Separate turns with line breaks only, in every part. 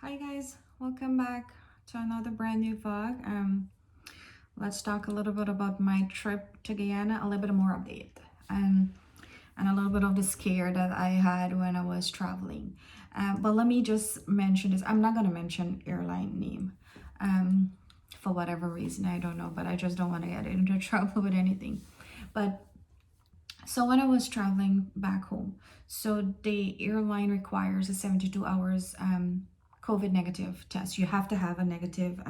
Hi guys, welcome back to another brand new vlog. Let's talk a little bit about my trip to Guyana, a little bit more update, um, and a little bit of the scare that I had when I was traveling. But let me just mention this. I'm not gonna mention airline name, um, for whatever reason, I don't know, but I just don't want to get into trouble with anything. But so when I was traveling back home, so the airline requires a 72 hours COVID negative test. You have to have a negative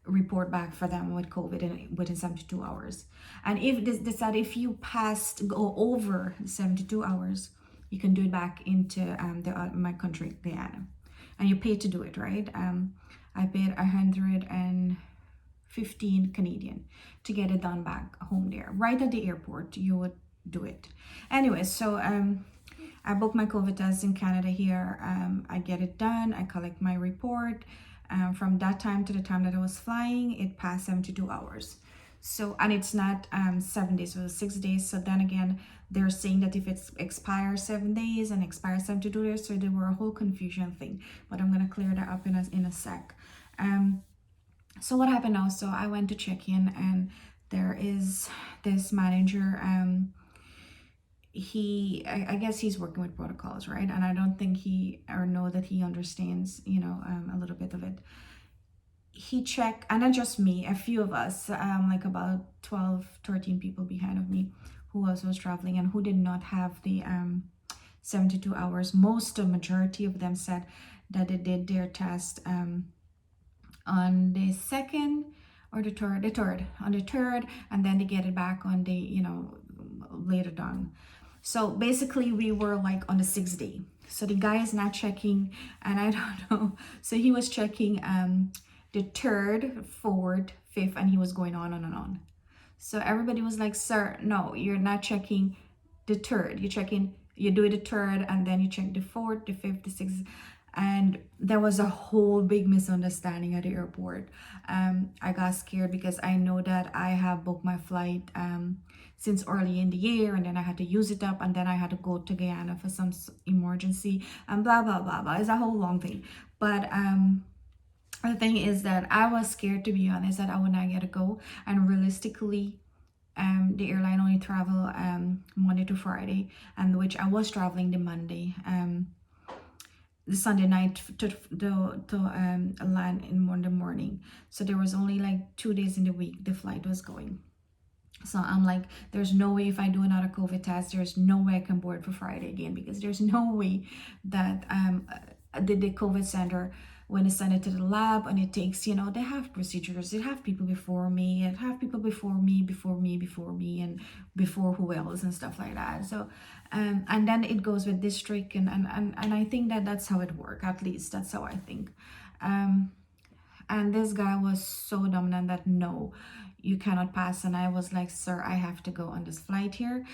report back for them with COVID within 72 hours. And if this that if you passed go over 72 hours, you can do it back into my country, Guyana, and you pay to do it, right? I paid 115 Canadian to get it done back home there. Right at the airport, you would do it. Anyway, so I booked my COVID test in Canada here. I get it done. I collect my report. From that time to the time that I was flying, it passed 72 hours. So, and it's not 7 days, it was 6 days. So then again, they're saying that if it expires 7 days and expires 72 days, so there were a whole confusion thing. But I'm gonna clear that up in a sec. So what happened now? So I went to check in, and there is this manager. I guess he's working with protocols, right? And I don't think he or know that he understands, a little bit of it. He checked, and not just me, a few of us, like about 12, 13 people behind of me, who also was traveling and who did not have the 72 hours. Most, the majority of them said that they did their test on the second or on the third, and then they get it back on the later on. So basically we were like on the 6th day, so the guy is not checking, and I don't know, so he was checking the third, fourth, fifth, and he was going on and on. So everybody was like, sir, no, you're not checking the third, you do the third, and then you check the fourth, the fifth, the sixth. And there was a whole big misunderstanding at the airport. I got scared because I know that I have booked my flight since early in the year, and then I had to use it up, and then I had to go to Guyana for some emergency, and blah blah blah blah. It's a whole long thing. But the thing is that I was scared, to be honest, that I would not get to go. And realistically, the airline only travel Monday to Friday, and which I was traveling the Monday. The Sunday night to land in Monday morning. So there was only like 2 days in the week the flight was going. So I'm like, there's no way if I do another COVID test, there's no way I can board for Friday again, because there's no way that the COVID center, when they send it to the lab and it takes, they have procedures, they have people before me, and have people before me, before me, before me, and before who else and stuff like that. So and then it goes with district, and I think that that's how it works. At least that's how I think. And this guy was so dominant that no, you cannot pass. And I was like, sir, I have to go on this flight here.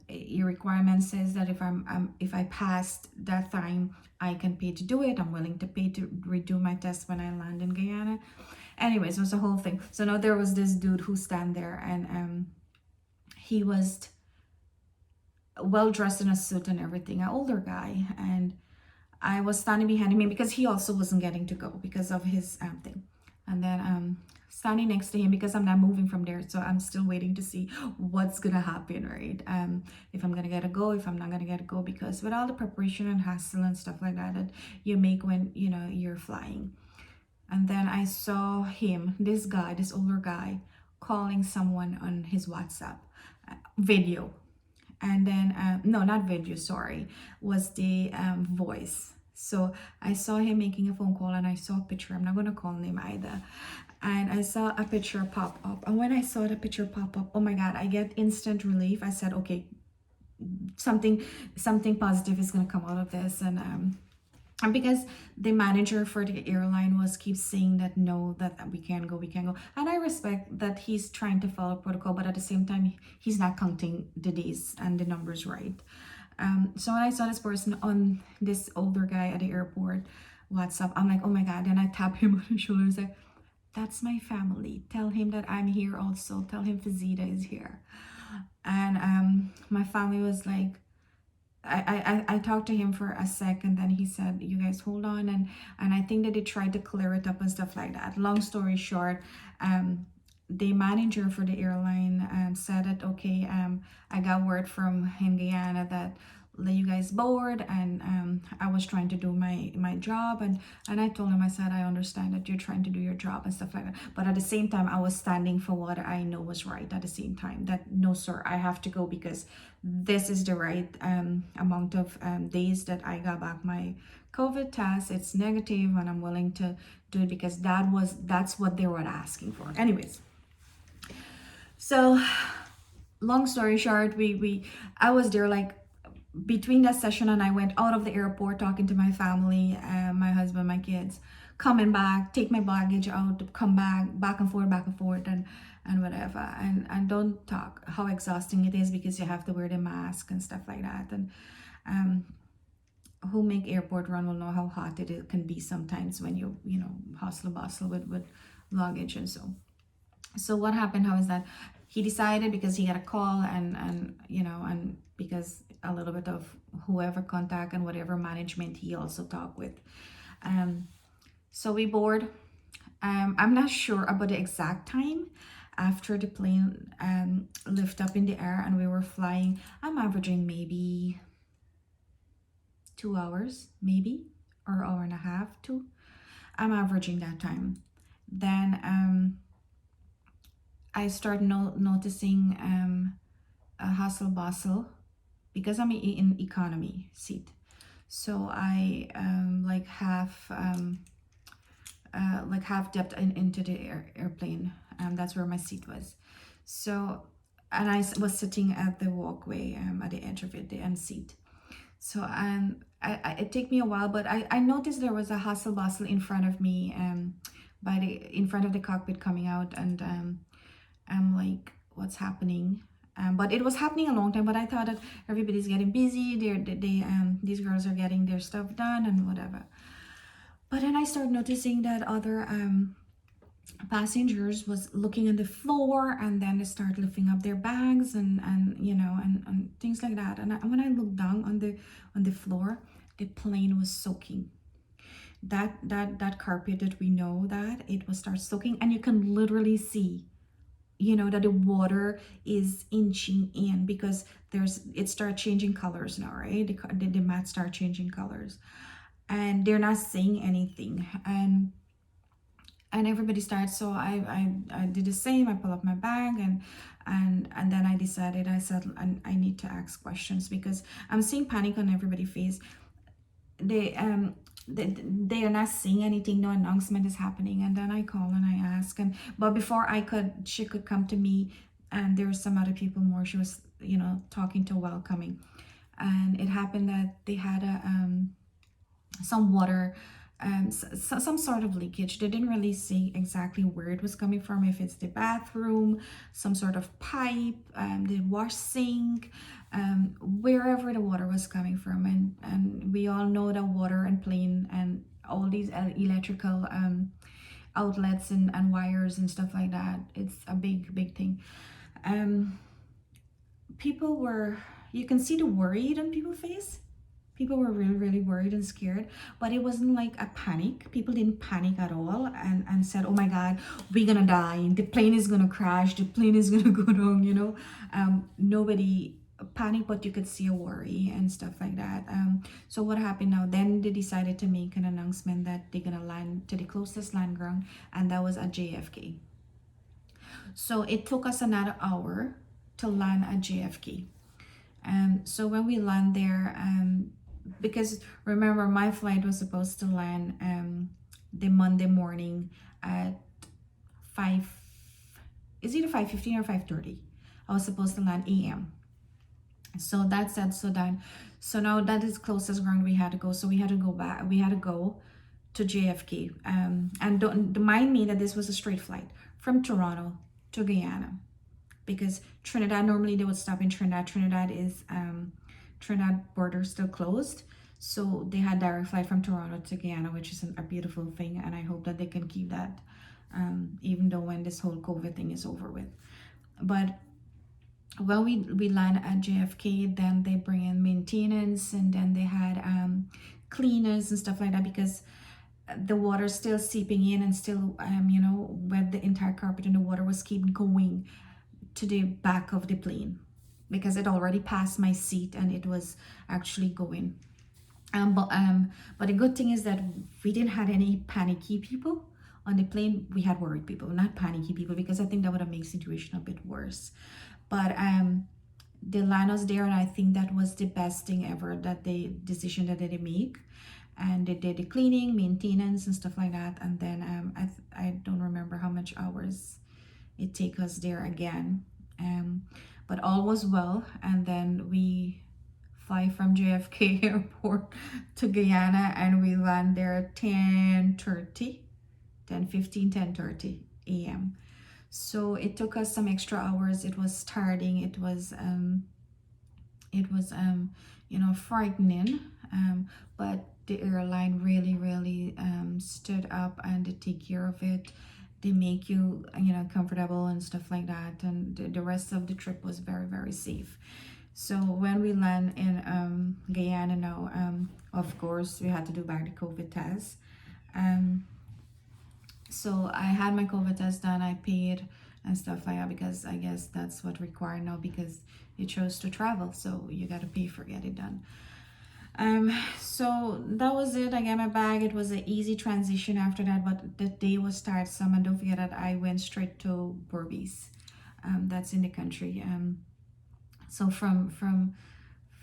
Your requirement says that if I passed that time, I can pay to do it. I'm willing to pay to redo my test when I land in Guyana. Anyways, it was a whole thing. So now there was this dude who stand there, and he was well dressed in a suit and everything, an older guy, and I was standing behind him because he also wasn't getting to go because of his thing. And then standing next to him, because I'm not moving from there, so I'm still waiting to see what's gonna happen, right? If I'm gonna get a go, if I'm not gonna get a go, because with all the preparation and hassle and stuff like that you make when you're flying. And then I saw him, this guy, this older guy, calling someone on his WhatsApp video. And then no, not video, sorry, was the voice. So I saw him making a phone call, and I saw a picture. I'm not going to call him either. And I saw a picture pop up, and when I saw the picture pop up, oh my god, I get instant relief. I said, okay, something positive is going to come out of this. And because the manager for the airline was keeps saying that no, that we can't go, and I respect that he's trying to follow protocol, but at the same time he's not counting the days and the numbers right. So when I saw this person, on this older guy at the airport WhatsApp, I'm like, oh my god. Then I tap him on the shoulder and say, that's my family, tell him that I'm here also, tell him Fazida is here. And my family was like, I talked to him for a sec, and then he said, "You guys hold on," and I think that they tried to clear it up and stuff like that. Long story short, um, the manager for the airline said that okay, I got word from in Guyana that you guys bored, and I was trying to do my job, and I told him, I said, I understand that you're trying to do your job and stuff like that, but at the same time I was standing for what I know was right. At the same time, that no sir, I have to go because this is the right amount of days that I got back my COVID test. It's negative, and I'm willing to do it because that's what they were asking for. Anyways, so long story short, we I was there like between that session, and I went out of the airport talking to my family, my husband, my kids, coming back, take my baggage out, come back and forth, and whatever, and don't talk how exhausting it is because you have to wear the mask and stuff like that, and um, who make airport run will know how hot it can be sometimes when you know hustle bustle with luggage and so what happened, how is that he decided, because he had a call, and you know, and because a little bit of whoever contact and whatever management he also talked with, um so we board. I'm not sure about the exact time after the plane lift up in the air and we were flying. I'm averaging maybe 2 hours, maybe, or hour and a half, two. I'm averaging that time. Then I start noticing a hustle bustle because I'm in economy seat. So I like half depth into the airplane. That's where my seat was. So, and was sitting at the walkway at the edge of it, the end seat. So it took me a while, but I noticed there was a hustle bustle in front of me, in front of the cockpit coming out, and I'm like, what's happening? But it was happening a long time. But I thought that everybody's getting busy. These girls are getting their stuff done and whatever. But then I started noticing that other passengers was looking at the floor, and then they start lifting up their bags and you know and things like that. And when I looked down on the floor, the plane was soaking. That carpet, that we know that it will start soaking, and you can literally see, you know, that the water is inching in because it starts changing colors now, right? The mat start changing colors, and they're not saying anything, and everybody starts. So I did the same. I pull up my bag, and then I decided, I said, I need to ask questions because I'm seeing panic on everybody's face. They are not saying anything, no announcement is happening, and then I call and I ask, and but before she could come to me, and there were some other people more she was, you know, talking to, welcoming, and it happened that they had some water, some sort of leakage. They didn't really say exactly where it was coming from, if it's the bathroom, some sort of pipe, the wash sink, wherever the water was coming from. And we all know that water and plane and all these electrical outlets and wires and stuff like that, it's a big thing. People were, you can see the worried on people's face. People were really worried and scared, but it wasn't like a panic. People didn't panic at all and said, oh my god, we're gonna die, the plane is gonna crash, the plane is gonna go down, you know. Nobody panicked, but you could see a worry and stuff like that. So what happened now, then they decided to make an announcement that they're gonna land to the closest land ground, and that was at JFK. So it took us another hour to land at JFK. So when we land there, because remember my flight was supposed to land the Monday morning at 5, is either 5:15 or 5:30. I was supposed to land AM. So that said, so now that is closest ground we had to go. So we had to go back, we had to go to JFK. And don't mind me that this was a straight flight from Toronto to Guyana, because Trinidad, normally they would stop in Trinidad. Trinidad border still closed, so they had direct flight from Toronto to Guyana, which is a beautiful thing, and I hope that they can keep that, even though when this whole COVID thing is over with. But when we land at JFK, then they bring in maintenance, and then they had cleaners and stuff like that, because the water still seeping in and still wet the entire carpet, and the water was keep going to the back of the plane, because it already passed my seat and it was actually going. But the good thing is that we didn't have any panicky people on the plane. We had worried people, not panicky people, because I think that would have made the situation a bit worse. But they land us there, and I think that was the best thing ever, that the decision that they make. And they did the cleaning, maintenance, and stuff like that. And then I don't remember how much hours it take us there again. But all was well, and then we fly from JFK airport to Guyana, and we land there at 10:30, 10:15, 10:30 a.m. So it took us some extra hours. It was tiring. It was frightening. But the airline really, really stood up, and they take care of it. They make you, comfortable and stuff like that. And the rest of the trip was very, very safe. So when we land in Guyana now, of course, we had to do back the COVID test. Um, so I had my COVID test done. I paid and stuff like that, because I guess that's what required now, because you chose to travel, so you got to pay for get it done. So that was it. I got my bag. It was an easy transition after that, but the day was tiresome. And don't forget that I went straight to Berbice. That's in the country. So from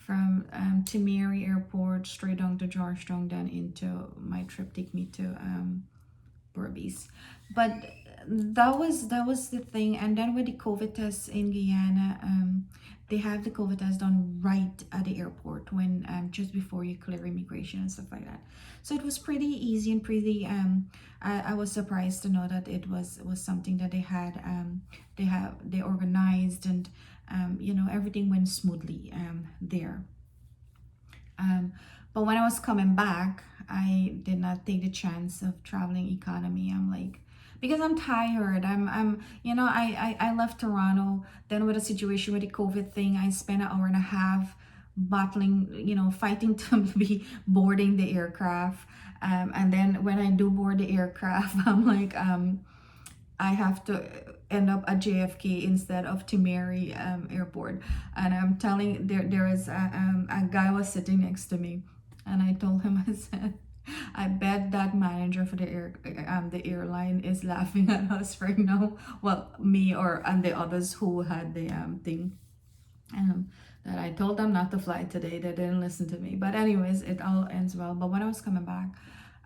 Timeri Airport straight down to Georgetown, then into my trip take me to Berbice. But that was the thing. And then with the COVID tests in Guyana, they have the COVID test done right at the airport, when just before you clear immigration and stuff like that. So it was pretty easy and pretty. I was surprised to know that it was something that they organized, and everything went smoothly there. Um, but when I was coming back, I did not take the chance of traveling economy. I'm like, because I'm tired. I left Toronto. Then with the situation with the COVID thing, I spent an hour and a half battling, fighting to be boarding the aircraft. And then when I do board the aircraft, I'm like, I have to end up at JFK instead of Timeri Airport. And I'm telling, there is a guy was sitting next to me, and I told him, I said, I bet that manager for the airline is laughing at us right now. Well, me or and the others who had the thing. Um, that I told them not to fly today. They didn't listen to me. But anyways, it all ends well. But when I was coming back,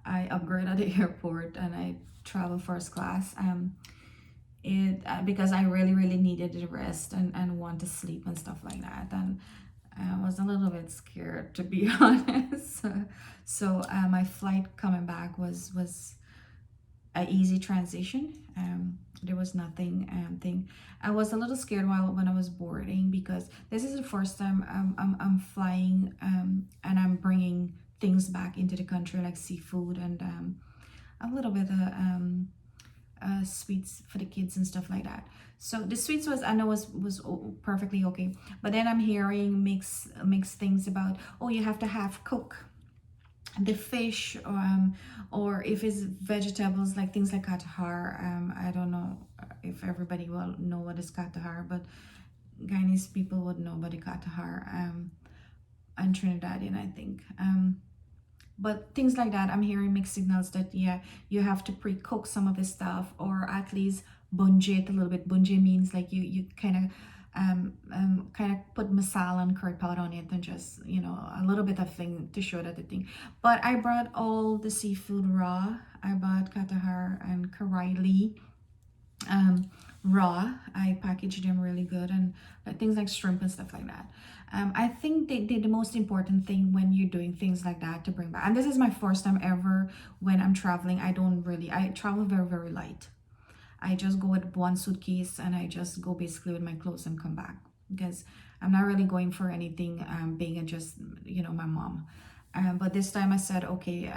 I upgraded at the airport, and I traveled first class. It Because I really, really needed the rest, and want to sleep and stuff like that. And I was a little bit scared, to be honest. So my flight coming back was an easy transition. There was nothing thing. I was a little scared when I was boarding, because this is the first time I'm flying, and I'm bringing things back into the country, like seafood, and a little bit of sweets for the kids and stuff like that. So the sweets was, I know, was perfectly okay. But then I'm hearing mixed things about, oh, you have to half cook the fish, or if it's vegetables, like things like katahar. I don't know if everybody will know what is katahar, but Guyanese people would know about the katahar, and Trinidadian, I think. But things like that, I'm hearing mixed signals that, yeah, you have to pre-cook some of the stuff, or at least bunge it a little bit. Bunge means like you kind of put masala and curry powder on it, and just a little bit of thing to show that the thing. But I brought all the seafood raw. I bought katahar and karaili raw. I packaged them really good, and things like shrimp and stuff like that. I think the most important thing when you're doing things like that to bring back, and this is my first time ever when I'm traveling. I travel very, very light. I just go with one suitcase, and I just go basically with my clothes and come back, because I'm not really going for anything being just my mom. But this time I said, okay,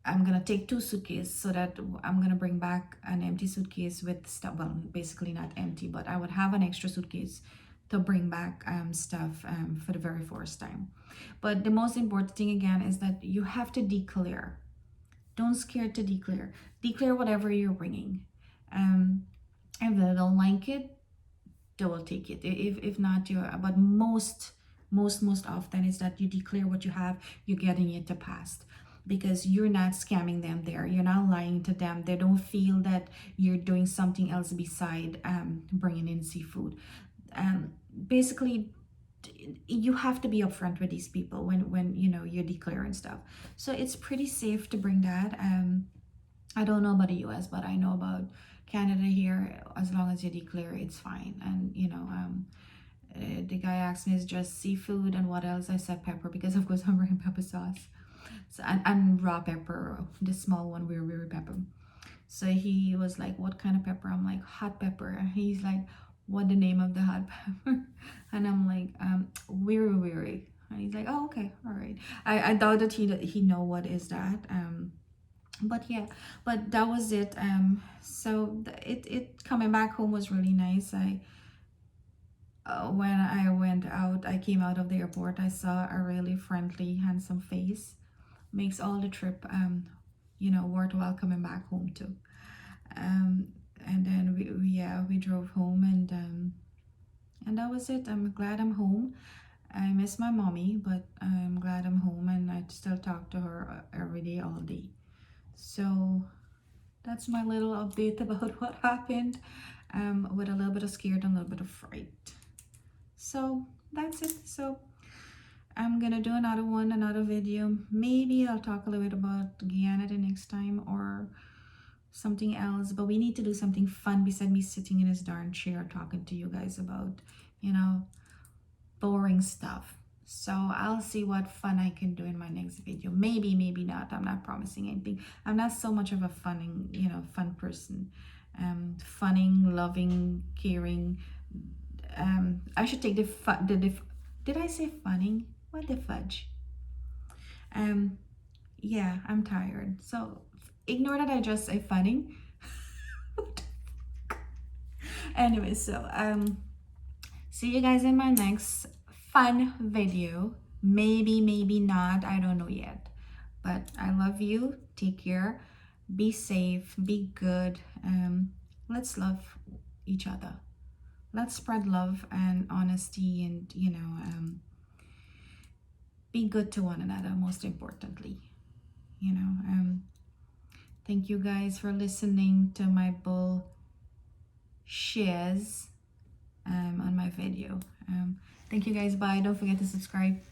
I'm gonna take 2 suitcases so that I'm gonna bring back an empty suitcase with stuff. Well, basically not empty, but I would have an extra suitcase to bring back stuff for the very first time. But the most important thing again is that you have to declare. Don't scare to declare. Declare whatever you're bringing. If they don't like it, they will take it. If not, you. But most often is that you declare what you have. You're getting it to pass because you're not scamming them there. You're not lying to them. They don't feel that you're doing something else beside bringing in seafood. Basically, you have to be upfront with these people when you know you're declaring stuff. So it's pretty safe to bring that. I don't know about the US, but I know about Canada here. As long as you declare, it's fine. And you know, the guy asked me, is just seafood and what else? I said pepper because of course I'm bringing pepper sauce. So, and raw pepper, the small one, we're pepper. So he was like, what kind of pepper? I'm like, hot pepper. He's like, what the name of the hot pepper? And I'm like, weary. And he's like, oh, okay, all right. I thought that he know what is that. But yeah, but that was it. So it coming back home was really nice. When I went out, I came out of the airport. I saw a really friendly, handsome face. Makes all the trip, worthwhile coming back home too. Um, and then we drove home and that was it. I'm glad I'm home. I miss my mommy, but I'm glad I'm home and I still talk to her every day, all day. So that's my little update about what happened, with a little bit of scared and a little bit of fright. So that's it. So I'm gonna do another video. Maybe I'll talk a little bit about Guyana the next time or something else, but we need to do something fun beside me sitting in this darn chair talking to you guys about, boring stuff. So I'll see what fun I can do in my next video. Maybe, maybe not. I'm not promising anything. I'm not so much of a fun person. Funning, loving, caring. I should take did I say funning? What the fudge? Yeah, I'm tired. So ignore that I just say funning. Anyway, so see you guys in my next fun video. Maybe, maybe not. I don't know yet. But I love you. Take care. Be safe. Be good. Let's love each other. Let's spread love and honesty and, be good to one another, most importantly. Thank you guys for listening to my bull shares on my video. Thank you guys. Bye. Don't forget to subscribe.